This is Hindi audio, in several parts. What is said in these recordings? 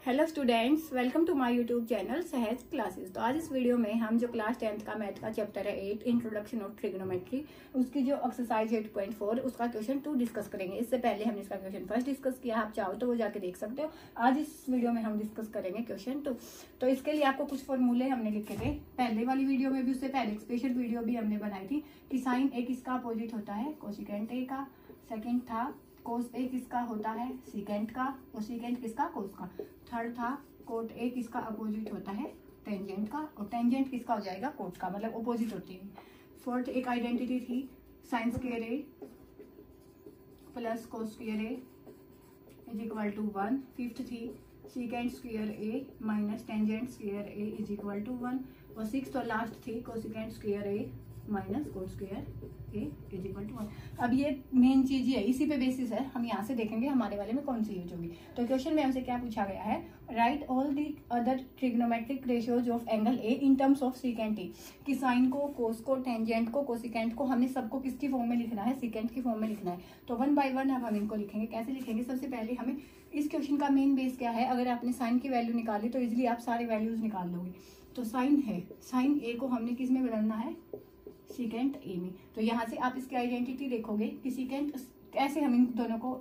Hello students, welcome to my YouTube channel Sahaj classes. तो आज इस वीडियो में हम जो क्लास 10th का मैथ का चैप्टर है 8 इंट्रोडक्शन ऑफ ट्रिग्नोमेट्री, उसकी जो एक्सरसाइज 8.4 उसका क्वेश्चन 2 डिस्कस करेंगे। इससे पहले हमने इसका क्वेश्चन फर्स्ट डिस्कस किया, आप चाहो तो वो जाके देख सकते हो। आज इस वीडियो में हम डिस्कस करेंगे क्वेश्चन 2। तो इसके लिए आपको कुछ फॉर्मूले हमने लिखे थे पहले वाली वीडियो में भी, उससे पहले एक स्पेशल वीडियो भी हमने बनाई थी कि साइन ए किसका अपोजिट होता है, कोसिकेंट ए का। सेकेंड था कोस ए किसका होता है, सीकेंट का, और सीकेंट किसका, कोस का। थर्ड था कोट ए किसका अपोजिट होता है, टेंजेंट का, और टेंजेंट किसका हो जाएगा, कोट का, मतलब अपोजिट होती है। फोर्थ एक आइडेंटिटी थी sine square A plus cos square A is equal to 1। Fifth थी secant square A minus tangent square A is equal to 1। और सिक्स्थ और लास्ट थी cosecant square A minus cos square A is equal to 1। अब ये मेन चीज ही है, इसी पे बेसिस है, हम यहाँ से देखेंगे हमारे वाले में कौन सी यूज होगी। तो क्वेश्चन में हमसे क्या पूछा गया है, right all the other trigonometric ratios of angle A in terms of secant A. कि साइन को, कोस को, टेंजेंट को, कोसिकेंट को हमें सबको किसकी फॉर्म में लिखना है, सीकेंट की फॉर्म में लिखना है। तो वन बाय वन अब हम इनको लिखेंगे। कैसे लिखेंगे, सबसे पहले हमें इस क्वेश्चन का मेन बेस क्या है, अगर आपने साइन की वैल्यू निकाली तो इजिली आप सारे वैल्यूज निकाल लोगे। तो साइन है, साइन ए को हमने किस में बदलना है, सीकेंट ए में। तो यहाँ से आप इसकी आइडेंटिटी देखोगे कि सीकेंट कैसे हम इन दोनों को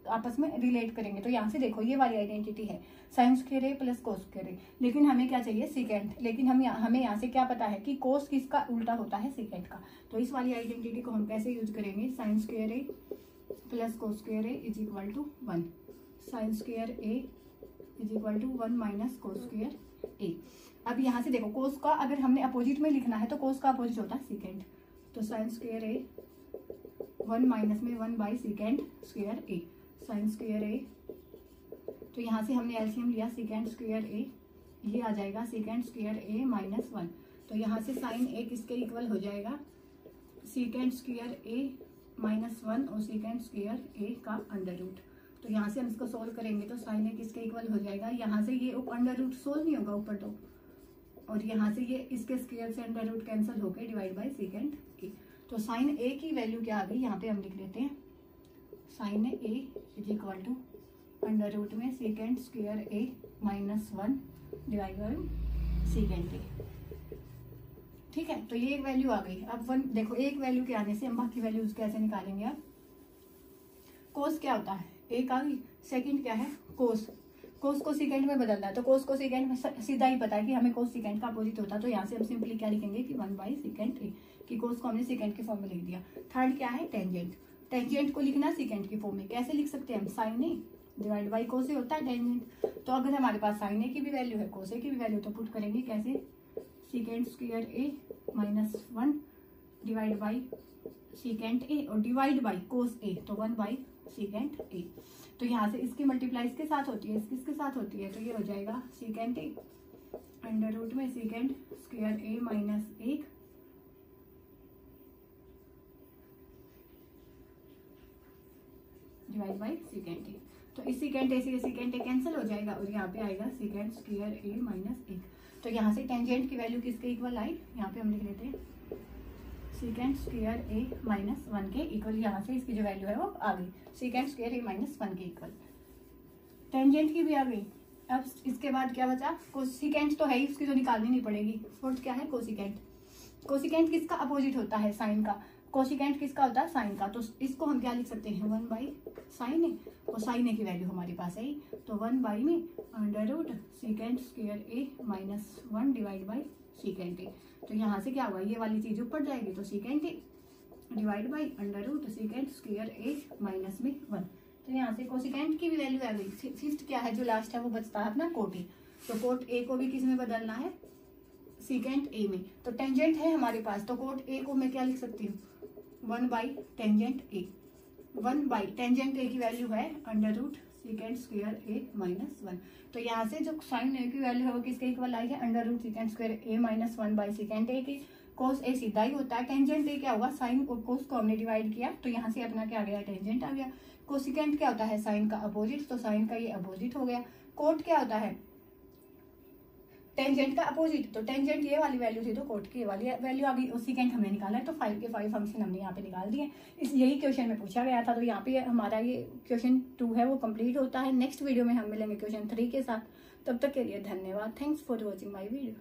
आपस में रिलेट करेंगे। तो यहाँ से देखो ये वाली आइडेंटिटी है sign square A plus cos square ए, लेकिन हमें क्या चाहिए, सीकेंट। लेकिन हमें यहाँ से क्या पता है कि कोस किसका उल्टा होता है, सीकेंट का। तो इस वाली आइडेंटिटी को हम कैसे यूज करेंगे, sine square A plus cos square A is equal to 1। Sine square A is equal to 1 minus cos square A. अब यहाँ से देखो कोस का अगर हमने अपोजिट में लिखना है तो कोस का अपोजिट होता है सीकेंट। तो साइन स्क्वायर ए 1 माइनस में 1 by secant square A, sine square A. तो यहाँ से हमने एलसीएम लिया सीकेंट स्क्वायर ए, ये आ जाएगा सीकेंट स्क्वायर ए माइनस 1। तो यहाँ से साइन ए किसके इक्वल हो जाएगा, सीकेंट स्क्वायर ए माइनस 1 और सीकेंट स्क्वायर ए का अंडर रूट। तो यहाँ से हम इसको सोल्व करेंगे तो साइन ए किसके इक्वल हो जाएगा, यहाँ से ये अंडर रूट सोल्व नहीं होगा ऊपर तो, और यहाँ से ये इसके स्क्वायर से अंडर रूट कैंसिल होकर डिवाइड बाय सीकेंट ए। तो साइन ए की वैल्यू क्या आ गई, यहाँ पे हम लिख लेते हैं sine A is equal to under root में secant square A minus 1 divide by secant A. ठीक है, तो ये एक वैल्यू आ गई। अब वन देखो, एक वैल्यू के आने से हम बाकी वैल्यूज कैसे निकालेंगे। अब कोस क्या होता है, एक आ गई। सेकेंड क्या है, कोस, कोस को सीकेंट में बदलना है। तो कोस को सीकेंट में सीधा ही पता है कि हमें कोस सीकेंट का अपोजिट होता है। तो यहाँ से हम सिंपली क्या लिखेंगे कि 1 बाई सीकेंट ए, कि कोस को हमने सीकेंट की फॉर्म में लिख दिया। थर्ड क्या है, टेंजेंट। टेंजेंट को लिखना सीकेंट की फॉर्म में, कैसे लिख सकते हैं हम, sine A divide by cos A होता है टेंजेंट। तो अगर हमारे पास साइन ए की भी वैल्यू है, कोस ए की भी वैल्यू, तो पुट करेंगे कैसे, secant square A minus 1 divide by secant ए और डिवाइड बाई कोस ए, तो 1 बाई सीकेंट ए। तो यहाँ से इसकी मल्टीप्लाई इसके साथ होती है, इसके साथ होती है, तो ये हो जाएगा सीकेंट ए अंडर रूट में secant square A minus 1 divide by secant A. तो इस सीकेंट ए से सीकेंट ए कैंसिल हो जाएगा और यहाँ पे आएगा सीकेंट स्क्वायर ए माइनस 1। तो यहाँ से टेंजेंट की वैल्यू किसके इक्वल आई, यहाँ पे हम लिख लेते हैं सीकेंट स्क्वायर ए माइनस 1 के इक्वल। यहाँ से इसकी जो वैल्यू है वो आ गई, सीकेंट स्क्वायर ए माइनस 1 के इक्वल। टेंजेंट की भी आ गई। अब इसके बाद क्या बचा, कोसिकेंट तो है ही, उसकी तो निकालनी नहीं पड़ेगी। फोर्थ क्या है, कोसिकेंट। कोसिकेंट किसका अपोजिट होता है, साइन का। कोसिकेंट किसका होता है, साइन का। तो इसको हम क्या लिख सकते हैं, 1 बाई साइन ए, और साइन ए की वैल्यू हमारे पास है, तो 1 बाई में under root secant square A minus 1 divide by secant A. तो यहाँ से क्या हुआ, ये वाली चीज ऊपर जाएगी, तो secant A divide by under root secant square A minus में 1। तो यहाँ से कोसिकेंट की भी वैल्यू आ गई। फिफ्थ क्या है, जो लास्ट है वो बचता है अपना कोट ए। तो कोट ए को भी किस में बदलना है, सीकेंट ए में। तो टेंजेंट है हमारे पास, तो कोट ए को मैं क्या लिख सकती हूँ, 1 by tangent A. 1 by tangent ए की वैल्यू है under root secant square A minus 1। तो यहाँ से जो साइन ए की वैल्यू है वो किसके इक्वल आई है, under root secant square A minus 1 by secant A की। कोस ए सीधा ही होता है, टेंजेंट ए क्या होगा, साइन और कोस को हमने डिवाइड किया, तो यहाँ से अपना क्या आ गया, टेंजेंट आ गया। कोसिकेंट क्या होता है, साइन का अपोजिट, तो साइन का ये अपोजिट हो गया। कोट क्या होता है, टेंजेंट का अपोजिट, तो टेंजेंट ये वाली वैल्यू थी तो कोट की ये वाली वैल्यू आ गई। और सीकेंट हमने निकाला है तो 5 के 5 फंक्शन हमने यहाँ पे निकाल दिए। यही क्वेश्चन में पूछा गया था। तो यहाँ पे हमारा ये क्वेश्चन 2 है वो कंप्लीट होता है। नेक्स्ट वीडियो में हम मिलेंगे क्वेश्चन 3 के साथ। तब तक के लिए धन्यवाद। Thanks for watching my video.